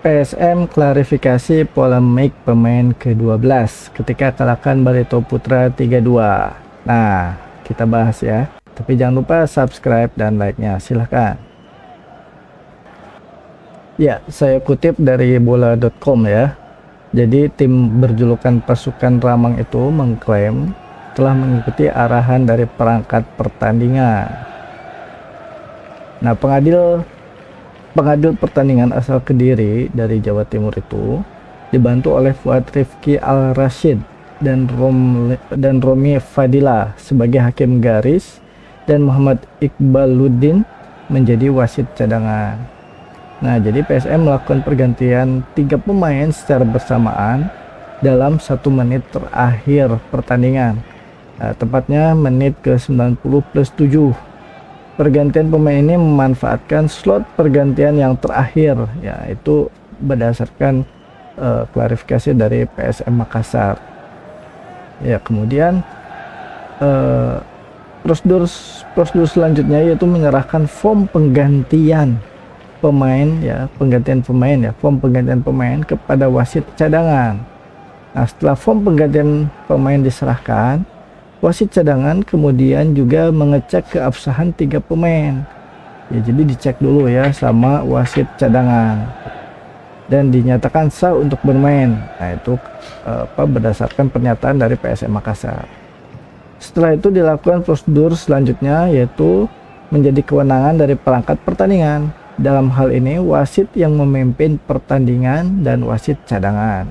PSM klarifikasi polemik pemain ke-12 ketika kalahkan Barito Putra 3-2. Nah, kita bahas ya. Tapi jangan lupa subscribe dan like-nya, silahkan. Ya, saya kutip dari bola.com ya. Jadi tim berjulukan pasukan Ramang itu mengklaim telah mengikuti arahan dari perangkat pertandingan. Nah, pengadil pertandingan asal Kediri dari Jawa Timur itu dibantu oleh Fuad Rifki Al-Rashid dan Romi Fadila sebagai hakim garis dan Muhammad Iqbaluddin menjadi wasit cadangan. Nah, jadi PSM melakukan pergantian 3 pemain secara bersamaan dalam 1 menit terakhir pertandingan. Nah, tepatnya menit ke-90+7. Pergantian pemain ini memanfaatkan slot pergantian yang terakhir, yaitu berdasarkan klarifikasi dari PSM Makassar. Ya, kemudian prosedur selanjutnya yaitu menyerahkan form penggantian pemain form penggantian pemain kepada wasit cadangan. Nah, setelah form penggantian pemain diserahkan, wasit cadangan kemudian juga mengecek keabsahan 3 pemain. Ya, jadi dicek dulu ya sama wasit cadangan dan dinyatakan sah untuk bermain. Nah, itu berdasarkan pernyataan dari PSM Makassar. Setelah itu dilakukan prosedur selanjutnya yaitu menjadi kewenangan dari perangkat pertandingan. Dalam hal ini wasit yang memimpin pertandingan dan wasit cadangan.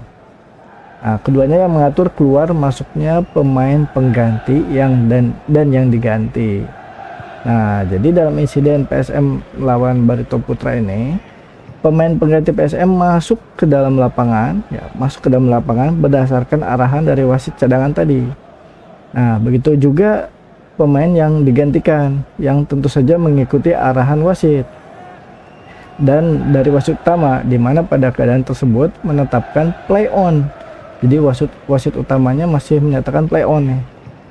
Nah, keduanya yang mengatur keluar masuknya pemain pengganti yang diganti. Nah, jadi dalam insiden PSM lawan Barito Putra ini, pemain pengganti PSM masuk ke dalam lapangan berdasarkan arahan dari wasit cadangan tadi. Nah, begitu juga pemain yang digantikan yang tentu saja mengikuti arahan wasit dan dari wasit utama, di mana pada keadaan tersebut menetapkan play on. Jadi wasit utamanya masih menyatakan play on nih,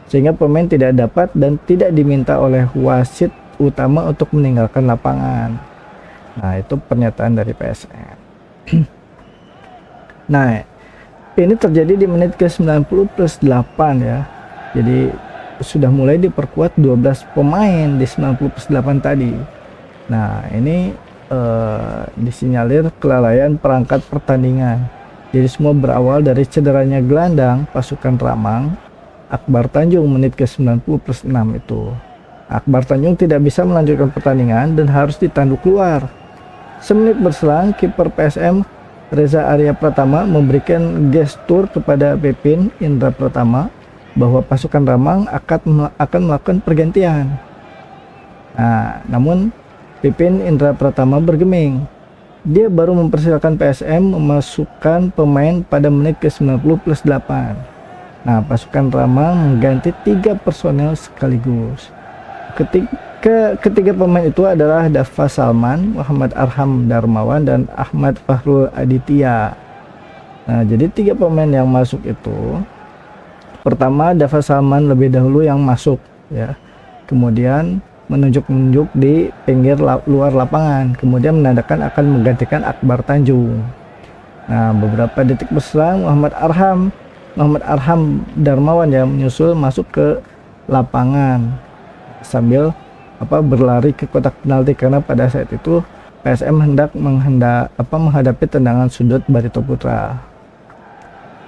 sehingga pemain tidak dapat dan tidak diminta oleh wasit utama untuk meninggalkan lapangan. Nah, itu pernyataan dari PSM. Nah, ini terjadi di menit ke-90+8 ya. Jadi sudah mulai diperkuat 12 pemain di 90+8 tadi. Nah, ini disinyalir kelalaian perangkat pertandingan. Jadi semua berawal dari cederanya gelandang pasukan Ramang, Akbar Tanjung menit ke-90+6 itu. Akbar Tanjung tidak bisa melanjutkan pertandingan dan harus ditandu keluar. Semenit berselang, kiper PSM Reza Arya Pratama memberikan gestur kepada Pipin Indra Pratama bahwa pasukan Ramang akan melakukan pergantian. Nah, namun Pipin Indra Pratama bergeming. Dia baru mempersilahkan PSM memasukkan pemain pada menit ke-90+8. Nah, pasukan Ramang mengganti 3 personel sekaligus. Ketiga pemain itu adalah Dafa Salman, Muhammad Arham Darmawan, dan Ahmad Fahrul Aditya. Nah, jadi 3 pemain yang masuk itu, pertama Dafa Salman lebih dahulu yang masuk ya. Kemudian menunjuk-nunjuk di pinggir luar lapangan, kemudian menandakan akan menggantikan Akbar Tanjung. Nah, beberapa detik berselang Muhammad Arham Darmawan ya menyusul masuk ke lapangan sambil berlari ke kotak penalti, karena pada saat itu PSM hendak menghadapi tendangan sudut Barito Putra.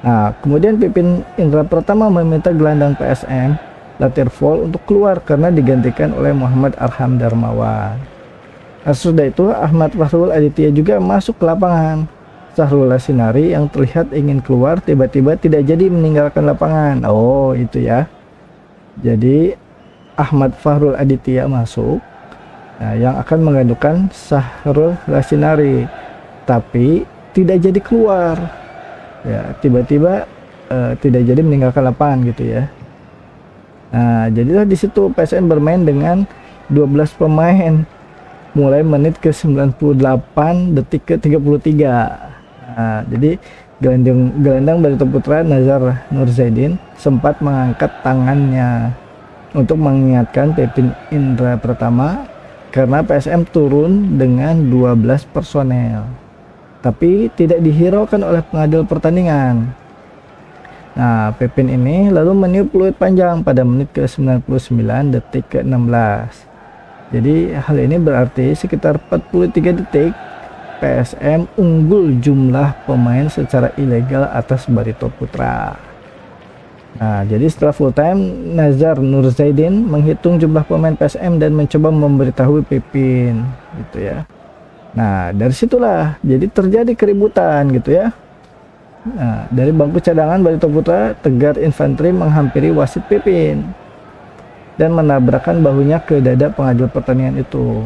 Nah, kemudian Pipin Indra Pratama meminta gelandang PSM Latir Vol untuk keluar karena digantikan oleh Muhammad Arham Darmawan. Nah, sesudah itu Ahmad Fahrul Aditya juga masuk ke lapangan. Sahrul Lasinari yang terlihat ingin keluar tiba-tiba tidak jadi meninggalkan lapangan. Oh, itu ya. Jadi Ahmad Fahrul Aditya masuk, nah, yang akan menggantikan Sahrul Lasinari, tapi tidak jadi keluar. Ya, tiba-tiba tidak jadi meninggalkan lapangan gitu ya. Nah, jadilah di situ PSM bermain dengan 12 pemain mulai menit ke-98 detik ke-33. Nah, jadi gelandang Barito Putra Nazar Nur Zaidin sempat mengangkat tangannya untuk mengingatkan Pipin Indra Pratama karena PSM turun dengan 12 personel. tapi tidak dihiraukan oleh pengadil pertandingan. Nah, Pepin ini lalu meniup peluit panjang pada menit ke-99 detik ke-16. Jadi hal ini berarti sekitar 43 detik PSM unggul jumlah pemain secara ilegal atas Barito Putra. Nah, jadi setelah full time, Nazar Nurzaidin menghitung jumlah pemain PSM dan mencoba memberitahu Pepin, gitu ya. Nah, dari situlah jadi terjadi keributan, gitu ya. Nah, dari bangku cadangan Barito Putra, Tegar Infanteri menghampiri wasit Pepin dan menabrakkan bahunya ke dada pengadil pertandingan itu.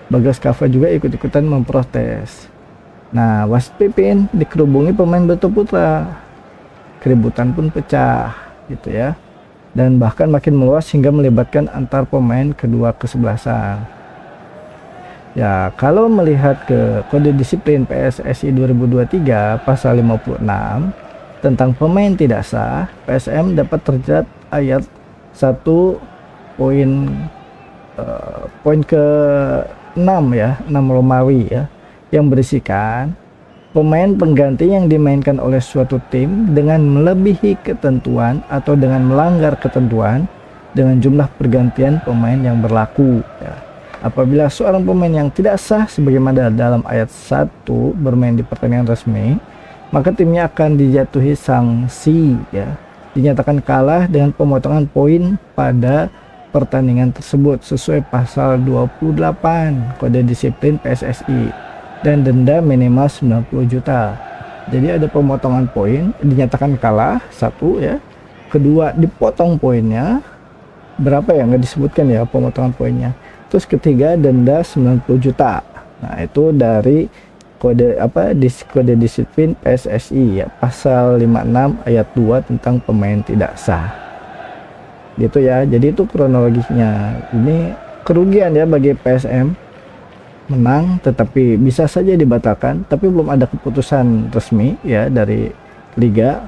Bagas Kava juga ikut-ikutan memprotes. Nah, wasit Pepin dikerubungi pemain Barito Putra. Keributan pun pecah, gitu ya. Dan bahkan makin meluas hingga melibatkan antar pemain kedua kesebelasan. Ya, kalau melihat ke kode disiplin PSSI 2023 pasal 56 tentang pemain tidak sah, PSM dapat terjerat ayat 1 poin ke 6 ya, 6 Romawi ya, yang berisikan pemain pengganti yang dimainkan oleh suatu tim dengan melebihi ketentuan atau dengan melanggar ketentuan dengan jumlah pergantian pemain yang berlaku ya. Apabila seorang pemain yang tidak sah sebagaimana dalam ayat 1 bermain di pertandingan resmi, maka timnya akan dijatuhi sanksi ya, dinyatakan kalah dengan pemotongan poin pada pertandingan tersebut sesuai pasal 28 kode disiplin PSSI dan denda minimal 90 juta. Jadi ada pemotongan poin, dinyatakan kalah, satu ya. Kedua, dipotong poinnya. Berapa ya, nggak disebutkan ya pemotongan poinnya. Terus ketiga, denda 90 juta. Nah, itu dari kode kode disiplin PSSI ya, pasal 56 ayat 2 tentang pemain tidak sah. Gitu ya. Jadi itu kronologisnya. Ini kerugian ya bagi PSM, menang tetapi bisa saja dibatalkan, tapi belum ada keputusan resmi ya dari liga.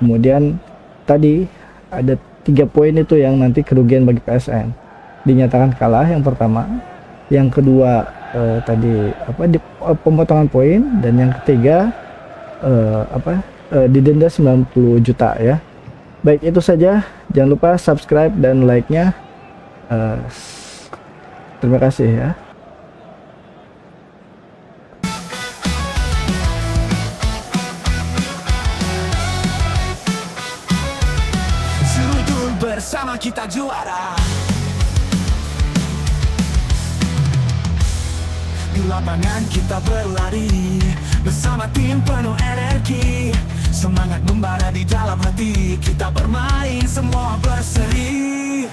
Kemudian tadi ada 3 poin itu yang nanti kerugian bagi PSM, dinyatakan kalah yang pertama, yang kedua pemotongan poin, dan yang ketiga didenda 90 juta ya. Baik, itu saja. Jangan lupa subscribe dan like-nya. Terima kasih ya. Sudut bersama kita juara. Di lapangan kita berlari bersama tim penuh energi. Semangat membara di dalam hati, kita bermain semua berseri.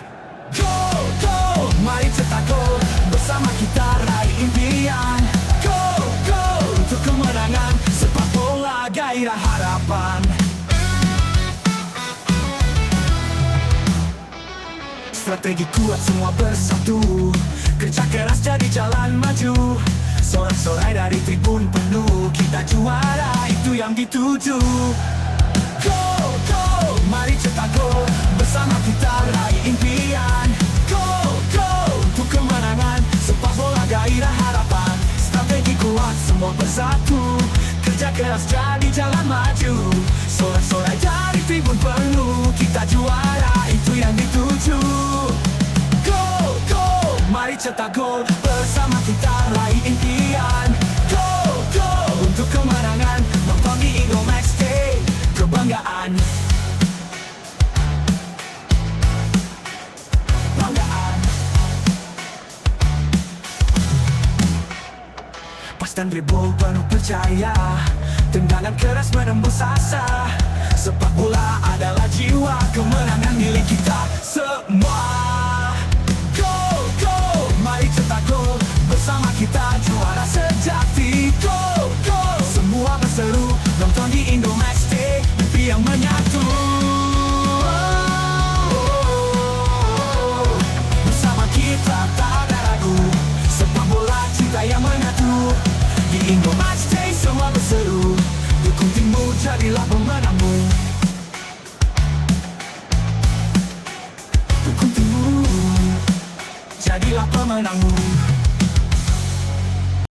Go, go, mari cetak gol, bersama kita raih impian. Go, go, untuk kemenangan, sepak bola gairah harapan. Strategi kuat semua bersatu, kerja keras jadi jalan maju. Sorak-sorai dari tribun penuh, kita juara, itu yang dituju. Go, go, mari cetak gol, bersama kita raih impian. Go, go, untuk kemenangan, sepak bola gairah harapan. Strategi kuat semua bersatu, kerja keras jadi jalan maju. Sorak-sorai dari tribun penuh, kita juara, itu yang dituju. Go, go, mari cetak gol, bersama kita raih impian. Go, go, untuk kemenangan, nonton di Indomax Day, kebanggaan. Banggaan. Pas dan dribble penuh percaya, tendangan keras menembus asa. Sepak bola adalah jiwa, kemenangan milik kita semua. Go, go, mari cetak gol, bersama kita juara sejati. Go, go, semua berseru, nonton di Indomax Day, mimpi yang menyatu. Bersama kita tak ada ragu, sepak bola cinta yang menyatu. Di Indomax Day semua berseru, dukung timmu jadilah pemenangmu. Dukung timmu jadilah pemenangmu.